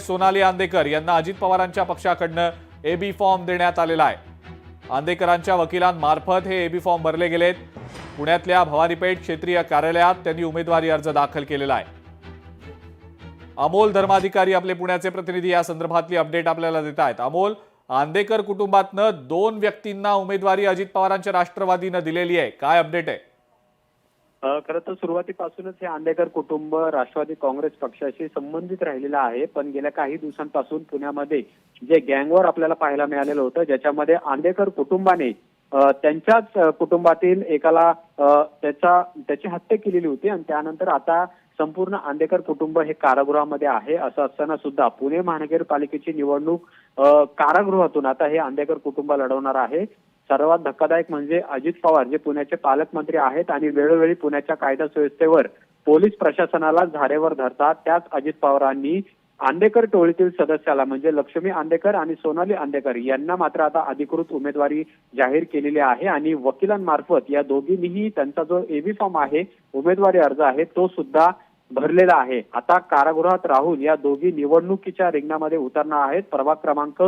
सोनाली आंदेकर यांना अजित पवारांच्या पक्षाकडनं AB form देण्यात आलेला आहे। आंदेकरांच्या वकिलांमार्फत हे एबी फॉर्म भरले गेलेत। पुण्यातल्या भवानीपेठ क्षेत्रीय कार्यालयात त्यांनी उमेदवारी अर्ज दाखल केलेला आहे। अमोल धर्माधिकारी आपले पुण्याचे प्रतिनिधी या संदर्भातली अपडेट आपल्याला देत आहेत। अमोल, आंदेकर कुटुंबातनं 2 व्यक्तींना उमेदवारी अजित पवारांच्या राष्ट्रवादीनं दिलेली आहे, काय अपडेट आहे? खरं तर सुरुवातीपासूनच हे आंदेकर कुटुंब राष्ट्रवादी काँग्रेस पक्षाशी संबंधित राहिलेलं आहे। पण गेल्या काही दिवसांपासून पुण्यामध्ये जे गँगवॉर आपल्याला पाहायला मिळालेलं होतं, ज्याच्यामध्ये आंदेकर कुटुंबाने त्यांच्याच कुटुंबातील एकाला त्याची हत्या केलेली होती आणि त्यानंतर आता संपूर्ण आंदेकर कुटुंब हे कारागृहामध्ये आहे। असं असताना सुद्धा पुणे महानगरपालिकेची निवडणूक कारागृहातून आता हे आंदेकर कुटुंब लढवणार आहे। सर्वात धक्कादायक म्हणजे अजित पवार जे पुण्याचे पालकमंत्री आहेत आणि वेळोवेळी पुण्याच्या कायदा सुव्यवस्थेवर पोलीस प्रशासनाला झारेवर धरतात, त्याच अजित पवारांनी आंदेकर टोळीतील सदस्याला म्हणजे लक्ष्मी आंदेकर आणि सोनाली आंदेकर यांना मात्र आता अधिकृत उमेदवारी जाहीर केलेली आहे आणि वकिलांमार्फत या दोघींनीही त्यांचा जो एबी फॉर्म आहे, उमेदवारी अर्ज आहे, तो सुद्धा भरलेला आहे। आता कारागृहात राहून या दोघी निवडणुकीच्या रिंगणामध्ये उतरणार आहेत। प्रभाग क्रमांक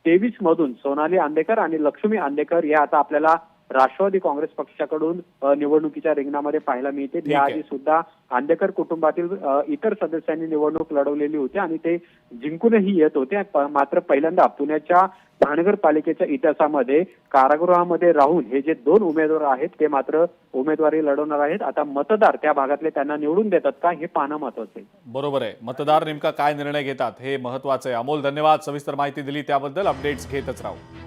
23 मधून सोनाली आंदेकर आणि लक्ष्मी आंदेकर या आता आपल्याला राष्ट्रवादी काँग्रेस पक्षाकडून निवडणुकीच्या रिंगणामध्ये पाहायला मिळते। त्याआधी सुद्धा आंदेकर कुटुंबातील इतर सदस्यांनी निवडणूक लढवलेली होती आणि ते जिंकूनही येत होते। मात्र पहिल्यांदा पुण्याच्या महानगरपालिकेच्या इतिहासामध्ये कारागृहामध्ये राहून हे जे 2 उमेदवार आहेत ते मात्र उमेदवारी लढवणार आहेत। आता मतदार त्या भागातले त्यांना निवडून देतात का हे पाहणं महत्त्वाचं आहे। बरोबर आहे, मतदार नेमका काय निर्णय घेतात हे महत्त्वाचं आहे। अमोल, धन्यवाद, सविस्तर माहिती दिली त्याबद्दल। अपडेट्स घेतच राहू।